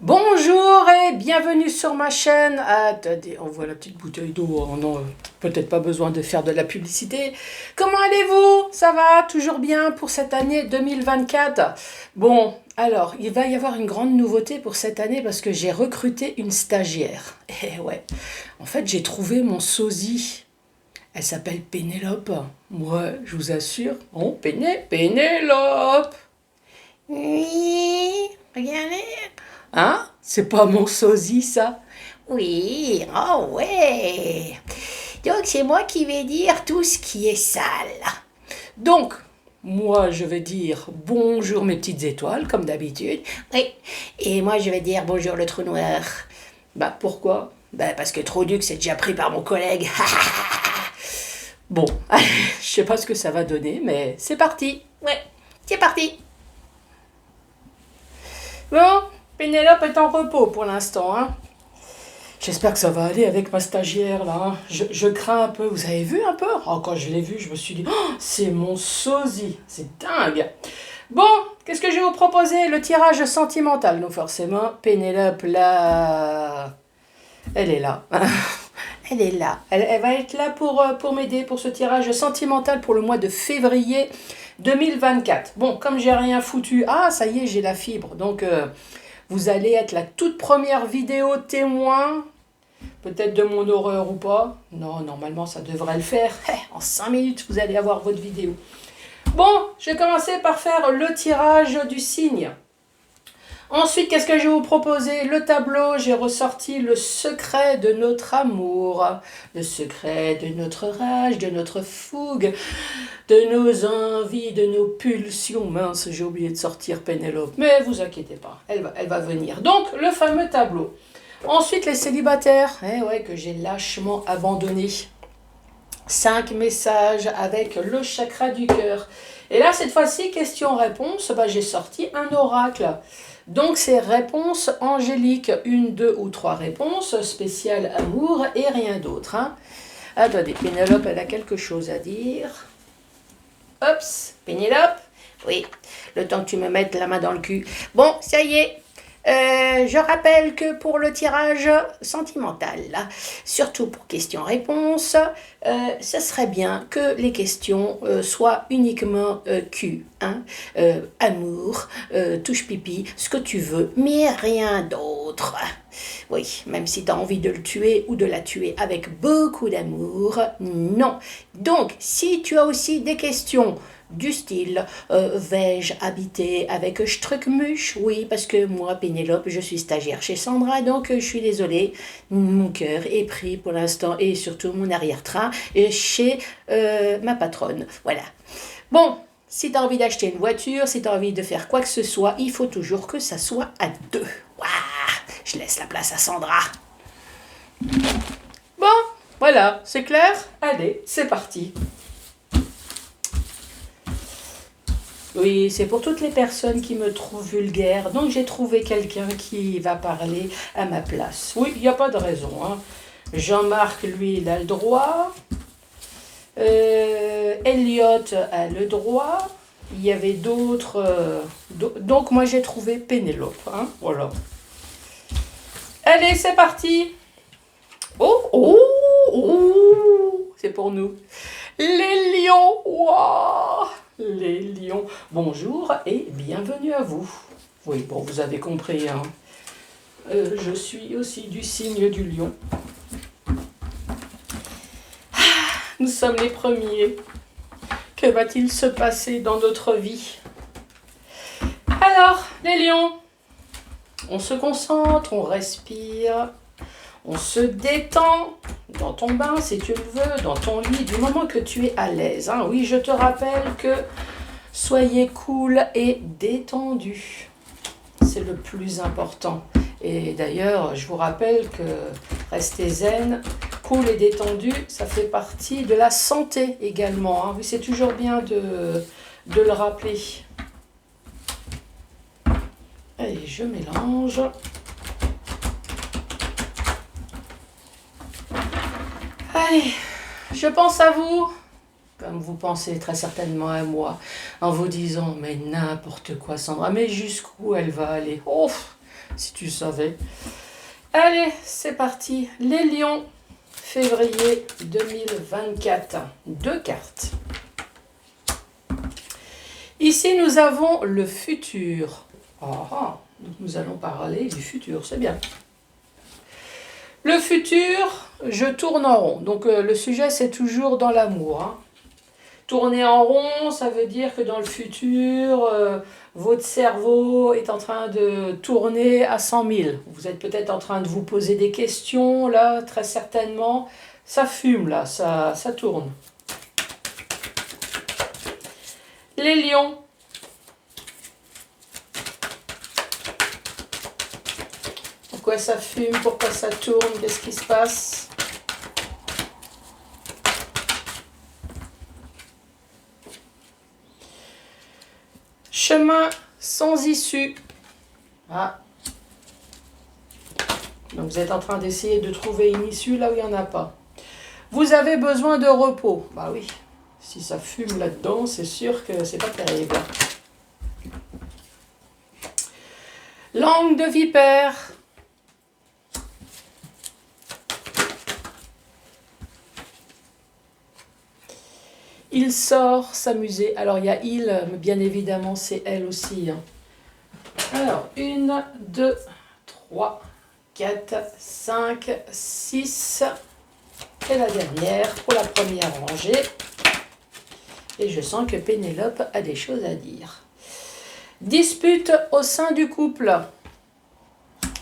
Bonjour et bienvenue sur ma chaîne. Attendez, on voit la petite bouteille d'eau. Oh non, peut-être pas besoin de faire de la publicité. Comment allez-vous? Ça va? Toujours bien pour cette année 2024? Bon, alors, il va y avoir une grande nouveauté pour cette année parce que j'ai recruté une stagiaire. Eh ouais, en fait, j'ai trouvé mon sosie. Elle s'appelle Pénélope. Ouais, je vous assure. Oh, Pénélope. Oui, regardez. Hein? C'est pas mon sosie, ça? Oui, oh ouais. Donc c'est moi qui vais dire tout ce qui est sale. Donc, moi, je vais dire bonjour mes petites étoiles, comme d'habitude. Oui, et moi je vais dire bonjour le trou noir. Bah, pourquoi? Ben parce que Troduc c'est déjà pris par mon collègue. Bon, je sais pas ce que ça va donner, mais c'est parti. Ouais, c'est parti. Bon, Pénélope est en repos pour l'instant, hein. J'espère que ça va aller avec ma stagiaire, là, hein. Je crains un peu. Vous avez vu un peu? Oh, quand je l'ai vue, je me suis dit, oh, c'est mon sosie. C'est dingue. Bon, qu'est-ce que je vais vous proposer? Le tirage sentimental. Donc forcément, Pénélope, là, elle est là. Elle est là. Elle va être là pour m'aider pour ce tirage sentimental pour le mois de février 2024. Bon, comme j'ai rien foutu, ah, ça y est, j'ai la fibre. Donc, vous allez être la toute première vidéo témoin, peut-être de mon horreur ou pas. Non, normalement, ça devrait le faire. En 5 minutes, vous allez avoir votre vidéo. Bon, je vais commencer par faire le tirage du signe. Ensuite, qu'est-ce que je vais vous proposer? Le tableau, j'ai ressorti le secret de notre amour, le secret de notre rage, de notre fougue, de nos envies, de nos pulsions. Mince, j'ai oublié de sortir Pénélope, mais vous inquiétez pas, elle va venir. Donc, le fameux tableau. Ensuite, les célibataires, ouais, que j'ai lâchement abandonné. 5 messages avec le chakra du cœur. Et là, cette fois-ci, question-réponse, j'ai sorti un oracle. Donc, c'est réponse angélique, 1, 2 ou 3 réponses, spéciales amour et rien d'autre. Hein. Attendez, Pénélope, elle a quelque chose à dire. Oups, Pénélope. Oui, le temps que tu me mettes la main dans le cul. Bon, ça y est. Je rappelle que pour le tirage sentimental, là, surtout pour questions-réponses, ce serait bien que les questions soient uniquement cul, hein, amour, touche pipi, ce que tu veux, mais rien d'autre. Oui, même si tu as envie de le tuer ou de la tuer avec beaucoup d'amour, non. Donc, si tu as aussi des questions du style vais-je habiter avec Struckmuch? Oui, parce que moi, Pénélope, je suis stagiaire chez Sandra, donc je suis désolée, mon cœur est pris pour l'instant et surtout mon arrière-train chez ma patronne. Voilà. Bon, si tu as envie d'acheter une voiture, si tu as envie de faire quoi que ce soit, il faut toujours que ça soit à deux. Waouh, je laisse la place à Sandra. Bon, voilà, c'est clair? Allez, c'est parti. Oui, c'est pour toutes les personnes qui me trouvent vulgaire. Donc j'ai trouvé quelqu'un qui va parler à ma place. Oui, il n'y a pas de raison. Hein. Jean-Marc, lui, il a le droit. Elliot a le droit. Il y avait d'autres. Donc moi j'ai trouvé Pénélope. Hein. Voilà. Allez, c'est parti. Oh, oh, oh, c'est pour nous. Les lions. Wow. Les lions. Bonjour et bienvenue à vous. Oui, bon, vous avez compris. Hein. Je suis aussi du signe du lion. Nous sommes les premiers. Que va-t-il se passer dans notre vie? Alors, les lions, on se concentre, on respire, on se détend dans ton bain si tu le veux, dans ton lit, du moment que tu es à l'aise. Hein. Oui, je te rappelle que soyez cool et détendu. C'est le plus important. Et d'ailleurs, je vous rappelle que rester zen, cool et détendu, ça fait partie de la santé également. Hein. Oui, c'est toujours bien de le rappeler. Allez, je mélange. Allez, je pense à vous, comme vous pensez très certainement à moi, en vous disant, mais n'importe quoi Sandra, mais jusqu'où elle va aller? Oh, si tu savais. Allez, c'est parti. Les lions, février 2024. 2 cartes. Ici, nous avons le futur. Ah, donc nous allons parler du futur, c'est bien. Le futur, je tourne en rond. Donc le sujet, c'est toujours dans l'amour. Hein. Tourner en rond, ça veut dire que dans le futur, votre cerveau est en train de tourner à 100 000. Vous êtes peut-être en train de vous poser des questions, là, très certainement. Ça fume, là, ça tourne. Les lions. Pourquoi ça fume? Pourquoi ça tourne? Qu'est-ce qui se passe? Chemin sans issue. Ah. Donc vous êtes en train d'essayer de trouver une issue là où il n'y en a pas. Vous avez besoin de repos. Bah oui, si ça fume là-dedans, c'est sûr que c'est pas terrible. Langue de vipère. Il sort s'amuser. Alors, il y a il, mais bien évidemment, c'est elle aussi. Hein. Alors, 1, 2, 3, 4, 5, 6. Et la dernière pour la première rangée. Et je sens que Pénélope a des choses à dire. Dispute au sein du couple.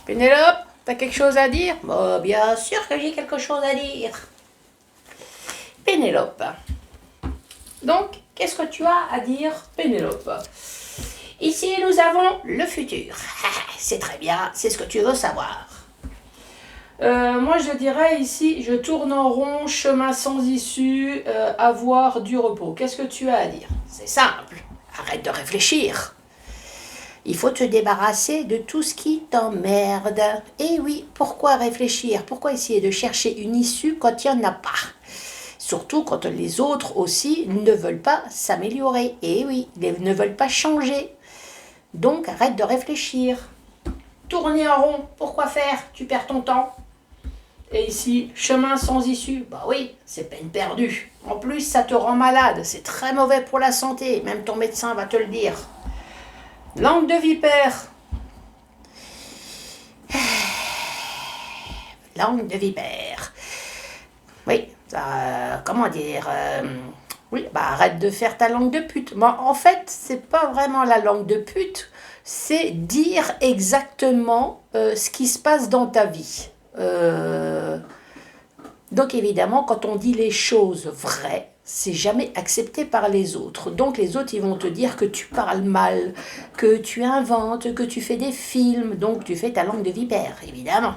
Pénélope, t'as quelque chose à dire? Bon, bien sûr que j'ai quelque chose à dire. Pénélope. Donc, qu'est-ce que tu as à dire, Pénélope? Ici, nous avons le futur. C'est très bien, c'est ce que tu veux savoir. Moi, je dirais ici, je tourne en rond, chemin sans issue, avoir du repos. Qu'est-ce que tu as à dire? C'est simple, arrête de réfléchir. Il faut te débarrasser de tout ce qui t'emmerde. Et oui, pourquoi réfléchir? Pourquoi essayer de chercher une issue quand il n'y en a pas? Surtout quand les autres aussi ne veulent pas s'améliorer. Et oui, ils ne veulent pas changer. Donc, arrête de réfléchir. Tourner en rond, pourquoi faire? Tu perds ton temps. Et ici, chemin sans issue. Bah oui, c'est peine perdue. En plus, ça te rend malade. C'est très mauvais pour la santé. Même ton médecin va te le dire. Langue de vipère. Langue de vipère. Oui, comment dire oui, bah arrête de faire ta langue de pute. Moi, en fait, c'est pas vraiment la langue de pute, c'est dire exactement ce qui se passe dans ta vie. Donc évidemment, quand on dit les choses vraies, c'est jamais accepté par les autres. Donc les autres, ils vont te dire que tu parles mal, que tu inventes, que tu fais des films. Donc tu fais ta langue de vipère, évidemment.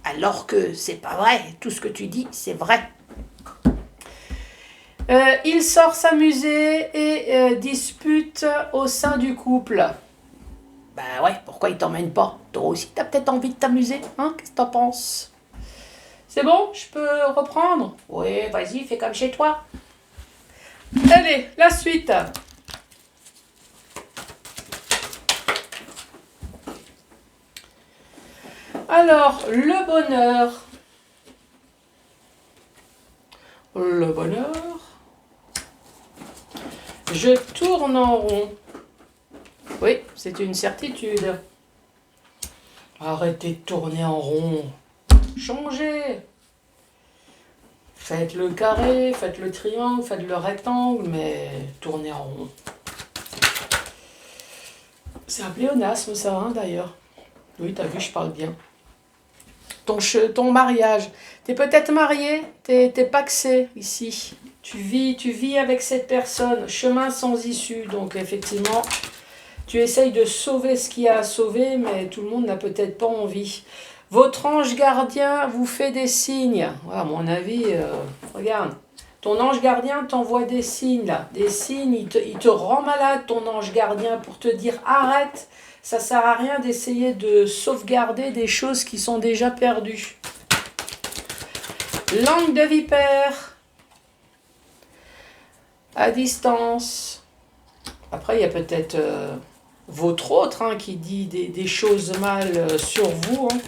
Alors que c'est pas vrai. Tout ce que tu dis, c'est vrai. Il sort s'amuser et dispute au sein du couple. Ben ouais, pourquoi il t'emmène pas? Toi aussi, t'as peut-être envie de t'amuser, hein? Qu'est-ce que t'en penses? C'est bon? Je peux reprendre? Oui, vas-y, fais comme chez toi. Allez, la suite. Alors, le bonheur. Le bonheur. Je tourne en rond. Oui, c'est une certitude. Arrêtez de tourner en rond. Changez. Faites le carré, faites le triangle, faites le rectangle, mais tournez en rond. C'est un pléonasme ça, hein, d'ailleurs. Oui, t'as vu, je parle bien. Ton mariage. T'es peut-être marié, t'es paxé ici. Tu vis avec cette personne, chemin sans issue. Donc effectivement, tu essayes de sauver ce qu'il y a à sauver, mais tout le monde n'a peut-être pas envie. Votre ange gardien vous fait des signes. À mon avis, regarde. Ton ange gardien t'envoie des signes, là. Des signes, il te rend malade, ton ange gardien, pour te dire arrête. Ça ne sert à rien d'essayer de sauvegarder des choses qui sont déjà perdues. Langue de vipère. À distance. Après, il y a peut-être votre autre hein, qui dit des choses mal sur vous, hein,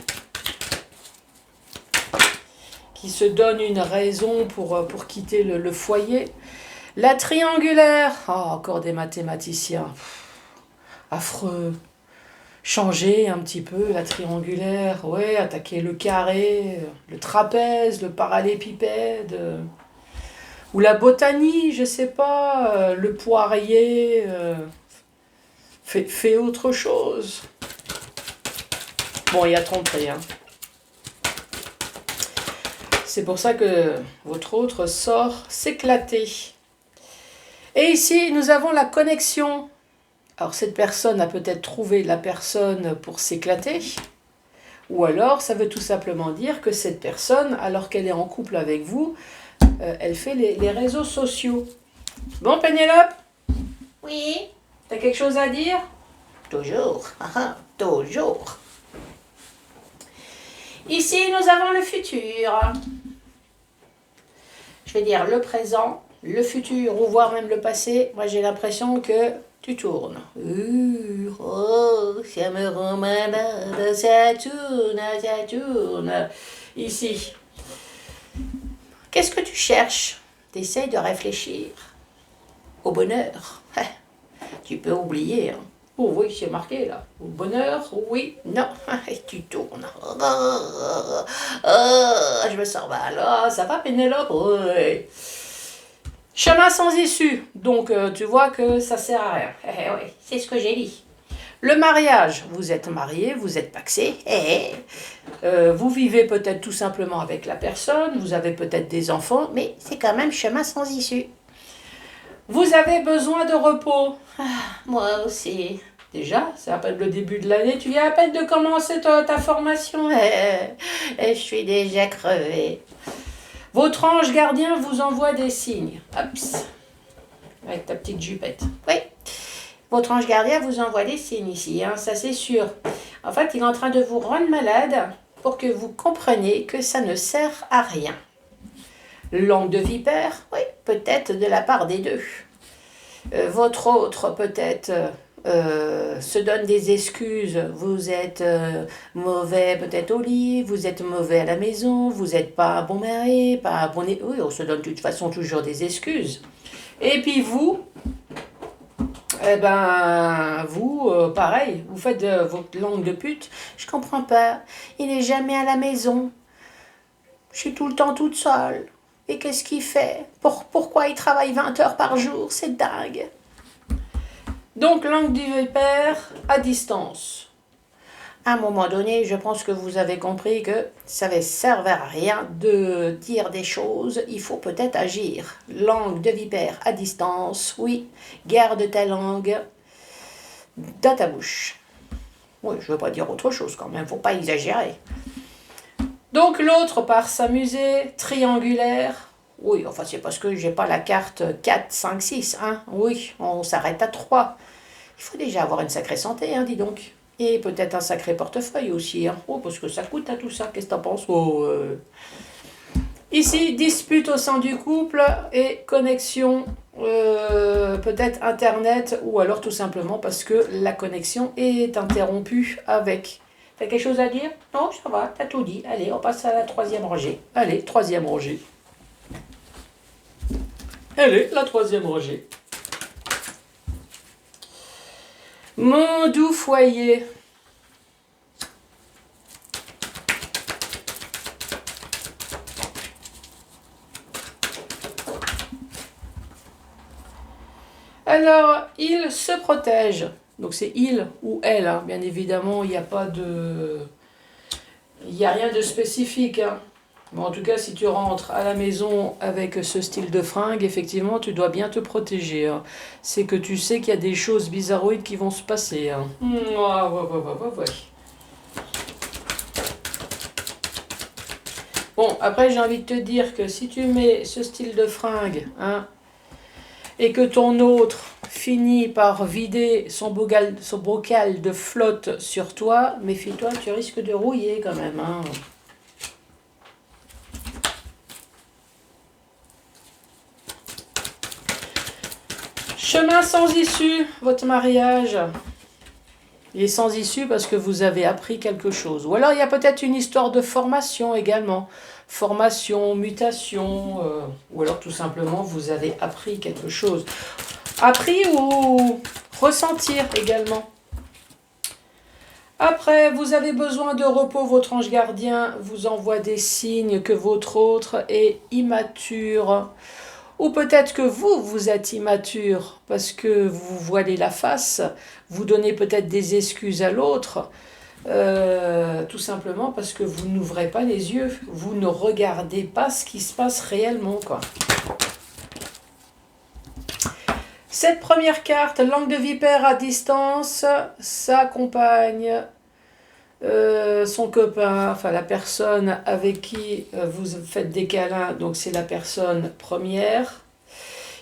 qui se donne une raison pour quitter le foyer. La triangulaire, encore des mathématiciens, affreux. Changer un petit peu la triangulaire, ouais, attaquer le carré, le trapèze, le parallépipède, ou la botanie, je sais pas, le poirier, fait autre chose. Bon, il y a tromperie, hein. C'est pour ça que votre autre sort s'éclater. Et ici, nous avons la connexion. Alors cette personne a peut-être trouvé la personne pour s'éclater, ou alors ça veut tout simplement dire que cette personne, alors qu'elle est en couple avec vous, elle fait les réseaux sociaux. Bon Pénélope, Oui, t'as quelque chose à dire? toujours, toujours. Ici, nous avons le futur. Je vais dire le présent, le futur, ou voire même le passé. Moi, j'ai l'impression que tu tournes. Oh, ça me rend malade, ça tourne, ça tourne. Ici, Qu'est-ce que tu cherches? T'essayes de réfléchir au bonheur. Tu peux oublier, hein. oh oui, c'est marqué là. Au bonheur, oui. Non, tu tournes. Je me sens mal. Ah, ça va Pénélope? Oui. Chemin sans issue. Donc, tu vois que ça sert à rien. Oui, c'est ce que j'ai dit. Le mariage, vous êtes marié, vous êtes paxé. Vous vivez peut-être tout simplement avec la personne, vous avez peut-être des enfants, Mais c'est quand même chemin sans issue. vous avez besoin de repos. Moi aussi. Déjà, c'est à peine le début de l'année, tu viens à peine de commencer ta formation. Je suis déjà crevée. Votre ange gardien vous envoie des signes. Hops. Avec ta petite jupette. Oui, votre ange gardien vous envoie des signes ici, hein, ça c'est sûr. En fait, il est en train de vous rendre malade pour que vous compreniez que ça ne sert à rien. Langue de vipère. Oui, peut-être de la part des deux. Votre autre peut-être se donne des excuses. Vous êtes mauvais peut-être au lit, vous êtes mauvais à la maison, vous n'êtes pas un bon mari, pas un bon... Oui, on se donne de toute façon toujours des excuses. Et puis vous, eh ben, vous, pareil, vous faites votre langue de pute. Je comprends pas, il est jamais à la maison. Je suis tout le temps toute seule. Et qu'est-ce qu'il fait? Pourquoi il travaille 20 heures par jour? C'est dingue. Donc, langue du vipère à distance. À un moment donné, je pense que vous avez compris que ça ne servait à rien de dire des choses, il faut peut-être agir. Langue de vipère à distance, oui, garde ta langue dans ta bouche. Oui, je ne veux pas dire autre chose quand même, faut pas exagérer. Donc, l'autre part s'amuser, triangulaire. Oui, enfin c'est parce que j'ai pas la carte 4, 5, 6, hein. Oui, on s'arrête à 3. Il faut déjà avoir une sacrée santé, hein, dis donc. Et peut-être un sacré portefeuille aussi, hein. Oh, parce que ça coûte à tout ça, qu'est-ce que t'en penses? Oh, Ici, dispute au sein du couple et connexion, peut-être Internet, ou alors tout simplement parce que la connexion est interrompue avec. T'as quelque chose à dire? Non, ça va, t'as tout dit. Allez, on passe à la 3e rangée. Allez, 3e rangée. Allez, la 3e rangée. Mon doux foyer. Alors, il se protège. Donc c'est il ou elle, hein. Bien évidemment, il n'y a pas de... Il n'y a rien de spécifique, hein. Bon, en tout cas, si tu rentres à la maison avec ce style de fringue, effectivement, tu dois bien te protéger, hein. C'est que tu sais qu'il y a des choses bizarroïdes qui vont se passer, hein. Ouais. Bon, après, j'ai envie de te dire que si tu mets ce style de fringue, hein, et que ton autre finit par vider son bocal de flotte sur toi, méfie-toi, tu risques de rouiller quand même, hein. Chemin sans issue, votre mariage. Il est sans issue parce que vous avez appris quelque chose. Ou alors il y a peut-être une histoire de formation également. Formation, mutation, ou alors tout simplement vous avez appris quelque chose. Appris ou ressentir également. Après, vous avez besoin de repos, votre ange gardien vous envoie des signes que votre autre est immature. Ou peut-être que vous êtes immature parce que vous voilez la face, vous donnez peut-être des excuses à l'autre, tout simplement parce que vous n'ouvrez pas les yeux, vous ne regardez pas ce qui se passe réellement, quoi. Cette première carte, langue de vipère à distance, sa compagne, son copain, enfin la personne avec qui vous faites des câlins, donc c'est la personne première.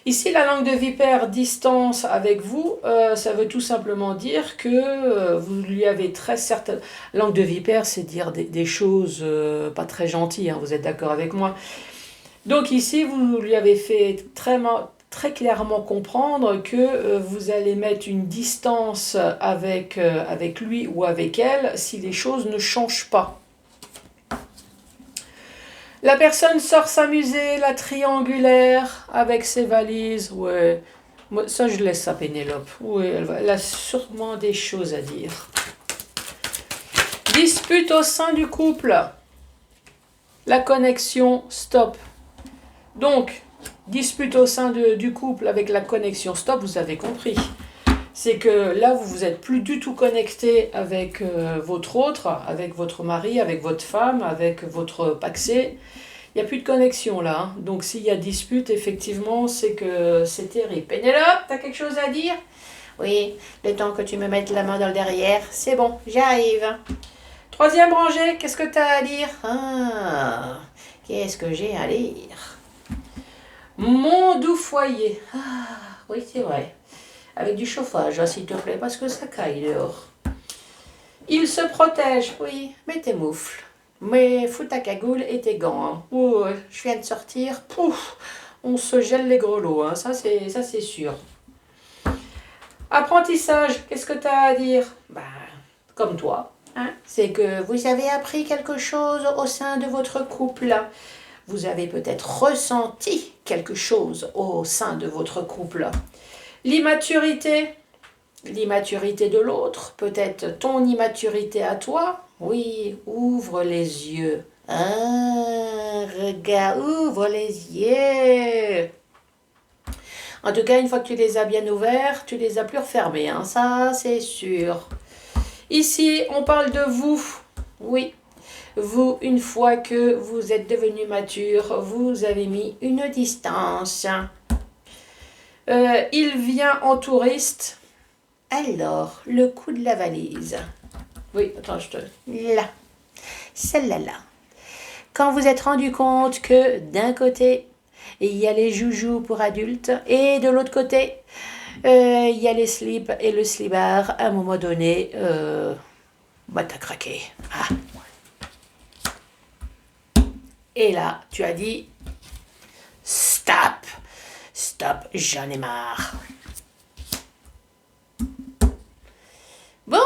Ici, la langue de vipère distance avec vous, ça veut tout simplement dire que vous lui avez très certaines... Langue de vipère, c'est dire des choses pas très gentilles, hein, vous êtes d'accord avec moi. Donc ici, vous lui avez fait très clairement comprendre que vous allez mettre une distance avec lui ou avec elle si les choses ne changent pas. La personne sort s'amuser, la triangulaire, avec ses valises. Ouais, moi, ça je laisse à Pénélope. Ouais, elle a sûrement des choses à dire. Dispute au sein du couple. La connexion, stop. Donc, dispute au sein du couple avec la connexion, stop, vous avez compris. C'est que là, vous vous êtes plus du tout connecté avec votre autre, avec votre mari, avec votre femme, avec votre paxé. Il n'y a plus de connexion là. Hein. Donc s'il y a dispute, effectivement, c'est que c'est terrible. Pénélope, t'as quelque chose à dire? Oui, le temps que tu me mettes la main dans le derrière, c'est bon, j'arrive. Troisième rangée, qu'est-ce que t'as à dire? Ah, qu'est-ce que j'ai à lire? Mon doux foyer. Ah, oui, c'est vrai. Avec du chauffage, hein, s'il te plaît, parce que ça caille dehors. Il se protège. Oui, mets tes moufles. Mais fous ta cagoule et tes gants. Hein. Oh, je viens de sortir. Pouf, on se gèle les grelots, hein. Ça c'est sûr. Apprentissage, qu'est-ce que tu as à dire? Bah, comme toi. Hein, c'est que vous avez appris quelque chose au sein de votre couple. Vous avez peut-être ressenti quelque chose au sein de votre couple. L'immaturité. L'immaturité de l'autre, peut-être ton immaturité à toi. Oui, ouvre les yeux. Ah, regarde, ouvre les yeux. En tout cas, une fois que tu les as bien ouverts, tu les as plus refermés, hein, ça c'est sûr. Ici, on parle de vous. Oui, vous, une fois que vous êtes devenu mature, vous avez mis une distance. Il vient en touriste. Alors, le coup de la valise. Oui, attends, je te... Là, celle-là, là. Quand vous êtes rendu compte que d'un côté, il y a les joujoux pour adultes et de l'autre côté, il y a les slips et le slibard, à un moment donné, bah t'as craqué. Ah. Et là, tu as dit, stop, stop, j'en ai marre. Bon,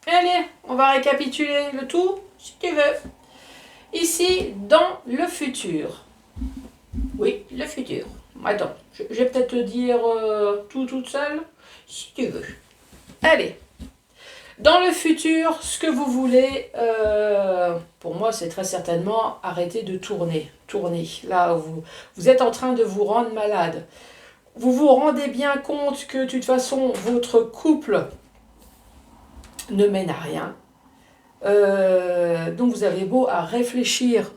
allez, on va récapituler le tout, si tu veux. Ici, dans le futur. Oui, le futur. Attends, je vais peut-être te dire tout toute seule, Si tu veux. Allez. Dans le futur, ce que vous voulez, pour moi, c'est très certainement arrêter de tourner. Tourner. Là, vous êtes en train de vous rendre malade. Vous vous rendez bien compte que, de toute façon, votre couple ne mène à rien. Donc, vous avez beau à réfléchir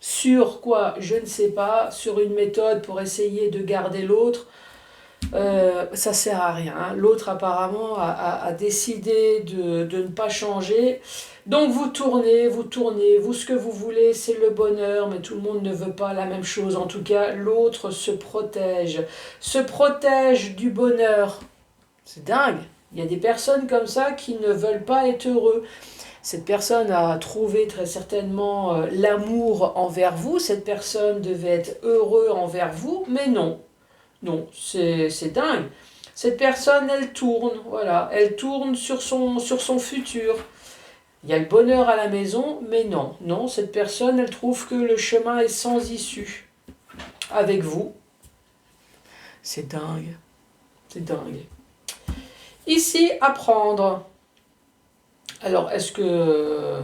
sur quoi, je ne sais pas, sur une méthode pour essayer de garder l'autre. Ça sert à rien. Hein. L'autre apparemment a décidé de ne pas changer. Donc vous tournez, vous, ce que vous voulez c'est le bonheur, mais tout le monde ne veut pas la même chose. En tout cas, l'autre se protège du bonheur. C'est dingue. Il y a des personnes comme ça qui ne veulent pas être heureux. Cette personne a trouvé très certainement l'amour envers vous. Cette personne devait être heureux envers vous, mais non. Non, c'est dingue. Cette personne, elle tourne, voilà, elle tourne sur son futur. Il y a le bonheur à la maison, mais non, cette personne, elle trouve que le chemin est sans issue. Avec vous, c'est dingue, c'est dingue. Ici, apprendre. Alors, est-ce que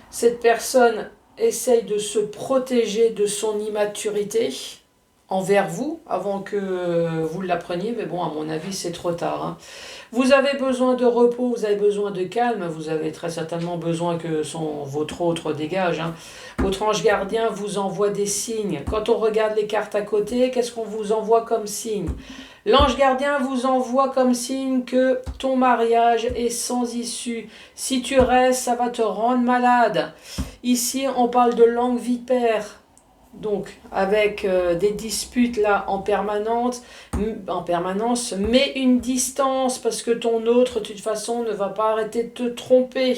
cette personne essaye de se protéger de son immaturité envers vous avant que vous l'appreniez? Mais bon, à mon avis, c'est trop tard, hein. Vous avez besoin de repos, vous avez besoin de calme, vous avez très certainement besoin que votre autre dégage, hein. Votre ange gardien vous envoie des signes. Quand on regarde les cartes à côté, qu'est-ce qu'on vous envoie comme signe? L'ange gardien vous envoie comme signe que ton mariage est sans issue. Si tu restes, ça va te rendre malade. Ici, on parle de langue vipère. Donc, avec des disputes là en permanence, mets une distance parce que ton autre, de toute façon, ne va pas arrêter de te tromper.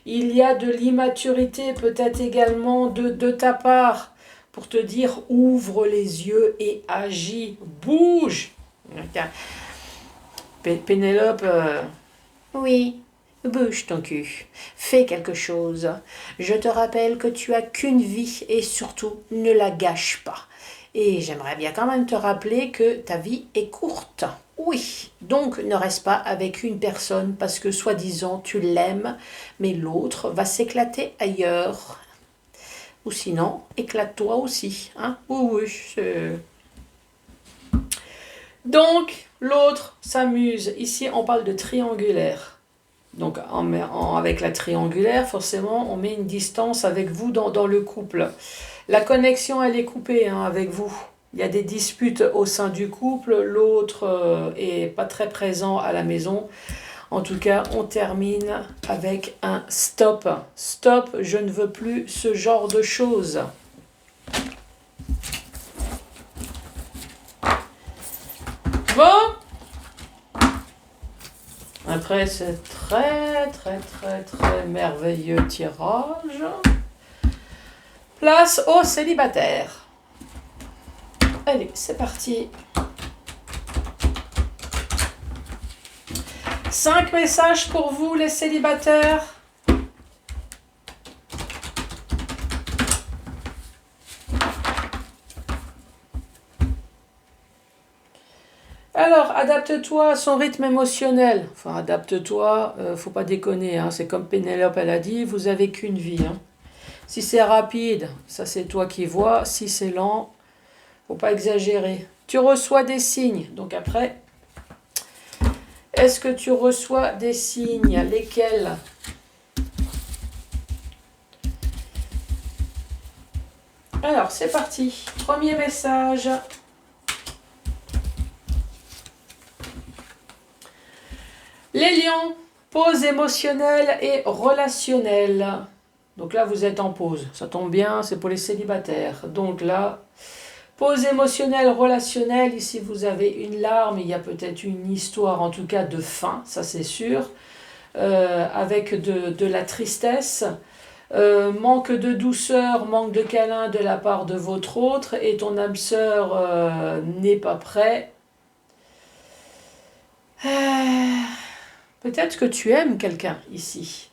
Il y a de l'immaturité peut-être également de ta part pour te dire ouvre les yeux et agis, bouge. Pénélope, oui, bouge ton cul, fais quelque chose. Je te rappelle que tu as qu'une vie et surtout ne la gâche pas. Et j'aimerais bien quand même te rappeler que ta vie est courte. Oui, donc ne reste pas avec une personne parce que soi-disant tu l'aimes, mais l'autre va s'éclater ailleurs. Ou sinon, éclate-toi aussi. Hein? Oui, c'est... Donc, l'autre s'amuse. Ici, on parle de triangulaire. Donc, avec la triangulaire, forcément, on met une distance avec vous dans le couple. La connexion, elle est coupée avec vous. Il y a des disputes au sein du couple. L'autre est pas très présent à la maison. En tout cas, on termine avec un stop. Stop, je ne veux plus ce genre de choses. Bon. Après ce très merveilleux tirage, place aux célibataires. Allez, c'est parti. 5 messages pour vous, les célibataires. Alors, adapte-toi à son rythme émotionnel. Enfin, adapte-toi, faut pas déconner, hein. C'est comme Pénélope, elle a dit, vous avez qu'une vie, hein. Si c'est rapide, ça c'est toi qui vois. Si c'est lent, faut pas exagérer. Tu reçois des signes. Donc après, est-ce que tu reçois des signes? Lesquels? Alors, c'est parti. Premier message. Les lions, pause émotionnelle et relationnelle. Donc là, vous êtes en pause. Ça tombe bien, c'est pour les célibataires. Donc là, pause émotionnelle, relationnelle. Ici, vous avez une larme. Il y a peut-être une histoire, en tout cas, de fin. Ça, c'est sûr. Avec de la tristesse. Manque de douceur, manque de câlin de la part de votre autre. Et ton âme sœur n'est pas prêt. Peut-être que tu aimes quelqu'un ici.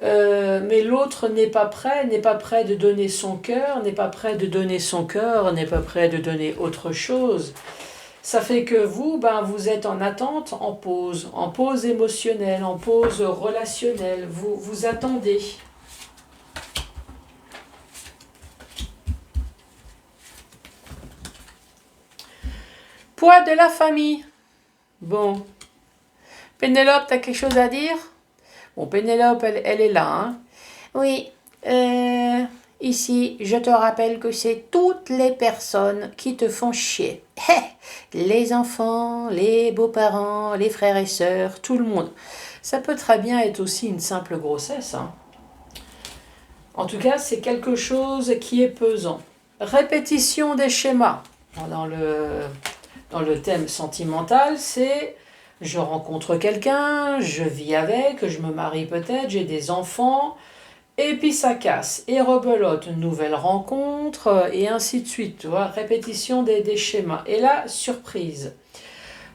Mais l'autre n'est pas prêt de donner son cœur, n'est pas prêt de donner son cœur, n'est pas prêt de donner autre chose. Ça fait que vous, vous êtes en attente, en pause émotionnelle, en pause relationnelle. Vous attendez. Poids de la famille. Bon. Pénélope, tu as quelque chose à dire? Bon, Pénélope, elle est là, hein? Oui. Ici, je te rappelle que c'est toutes les personnes qui te font chier. Les enfants, les beaux-parents, les frères et sœurs, tout le monde. Ça peut très bien être aussi une simple grossesse, hein. En tout cas, c'est quelque chose qui est pesant. Répétition des schémas. Dans le thème sentimental, c'est... Je rencontre quelqu'un, je vis avec, je me marie peut-être, j'ai des enfants, Et puis ça casse, et rebelote, une nouvelle rencontre, et ainsi de suite, tu vois, répétition des schémas. Et là, surprise.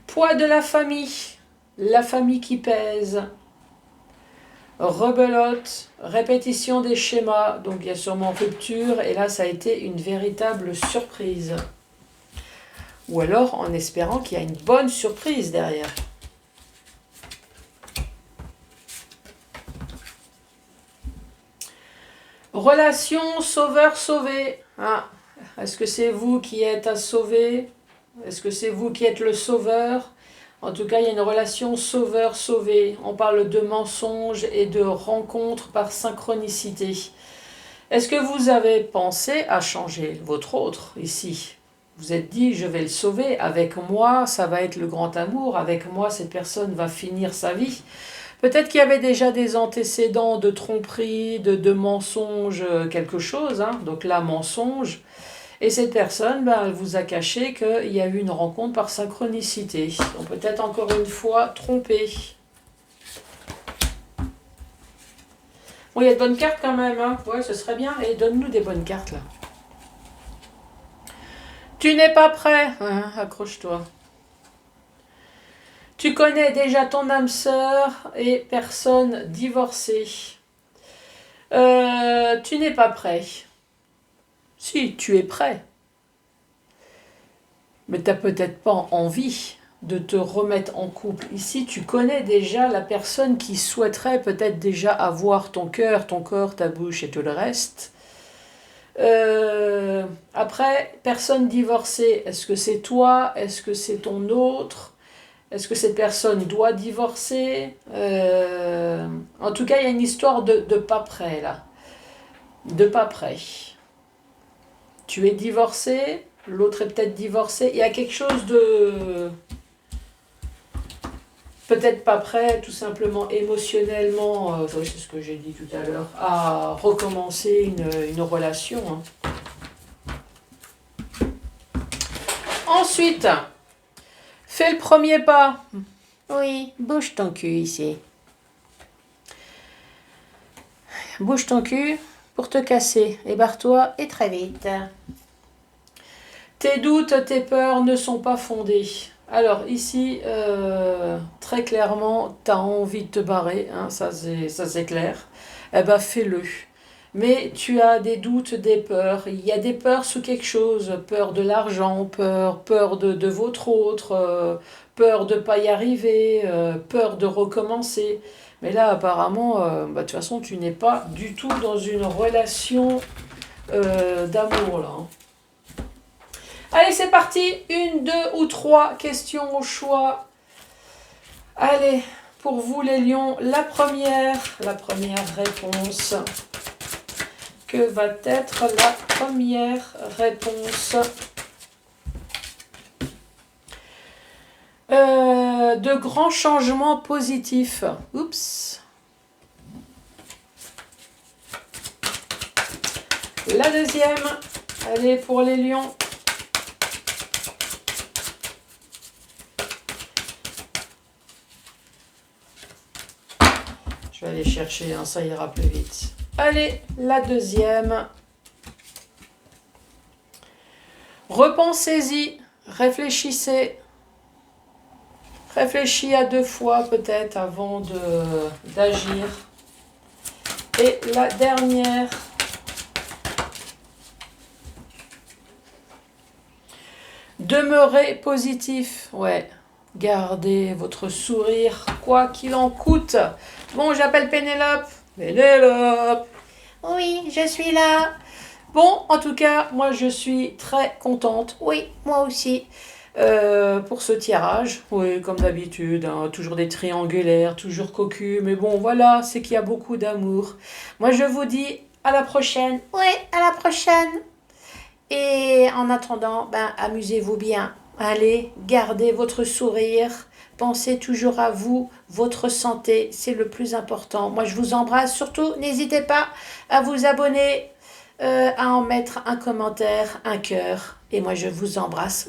Poids de la famille qui pèse, rebelote, répétition des schémas, donc il y a sûrement rupture, et là ça a été une véritable surprise. Ou alors en espérant qu'il y a une bonne surprise derrière. Relation sauveur-sauvé. Ah, est-ce que c'est vous qui êtes à sauver? Est-ce que c'est vous qui êtes le sauveur? En tout cas, il y a une relation sauveur-sauvé. On parle de mensonges et de rencontres par synchronicité. Est-ce que vous avez pensé à changer votre autre ici? Vous êtes dit, je vais le sauver. Avec moi, ça va être le grand amour. Avec moi, cette personne va finir sa vie. Peut-être qu'il y avait déjà des antécédents de tromperie, de mensonges, quelque chose. Hein. Donc là, mensonge. Et cette personne, elle vous a caché qu'il y a eu une rencontre par synchronicité. Donc peut-être encore une fois trompé. Bon, il y a de bonnes cartes quand même. Hein. Ouais, ce serait bien. Et donne-nous des bonnes cartes là. Tu n'es pas prêt. Hein, accroche-toi. Tu connais déjà ton âme sœur et personne divorcée. Tu n'es pas prêt. Si, tu es prêt. Mais tu n'as peut-être pas envie de te remettre en couple. Ici, tu connais déjà la personne qui souhaiterait peut-être déjà avoir ton cœur, ton corps, ta bouche et tout le reste. Après, personne divorcée. Est-ce que c'est toi? Est-ce que c'est ton autre? Est-ce que cette personne doit divorcer? En tout cas, il y a une histoire de pas prêt là. De pas prêt. Tu es divorcé, l'autre est peut-être divorcé. Il y a quelque chose de peut-être pas prêt, tout simplement émotionnellement, c'est ce que j'ai dit tout à l'heure, à recommencer une relation. Hein. Ensuite, fais le premier pas. Oui, bouge ton cul ici. Bouge ton cul pour te casser. Et barre-toi et très vite. Tes doutes, tes peurs ne sont pas fondés. Alors ici, très clairement, tu as envie de te barrer, hein, ça c'est clair. Eh ben fais-le. Mais tu as des doutes, des peurs. Il y a des peurs sous quelque chose. Peur de l'argent, peur de votre autre, peur de ne pas y arriver, peur de recommencer. Mais là, apparemment, de toute façon, tu n'es pas du tout dans une relation d'amour, là. Hein. Allez, c'est parti. 1, 2 ou 3 questions au choix. Allez, pour vous les lions, la première réponse. Que va être la première réponse? De grands changements positifs. Oups. La deuxième. Allez, pour les lions. Je vais aller chercher, hein, ça ira plus vite. Allez, la deuxième. Repensez-y, réfléchissez. Réfléchis à 2 fois peut-être avant d'agir. Et la dernière. Demeurez positif. Ouais. Gardez votre sourire, quoi qu'il en coûte. Bon, j'appelle Pénélope. Pénélope. Oui, je suis là. Bon, en tout cas, moi je suis très contente. Oui, moi aussi. Pour ce tirage. Oui, comme d'habitude, hein, toujours des triangulaires, toujours cocu. Mais bon, voilà, c'est qu'il y a beaucoup d'amour. Moi, je vous dis à la prochaine. Oui, à la prochaine. Et en attendant, amusez-vous bien. Allez, gardez votre sourire. Pensez toujours à vous, votre santé, c'est le plus important. Moi, je vous embrasse. Surtout, n'hésitez pas à vous abonner, à en mettre un commentaire, un cœur. Et moi, je vous embrasse.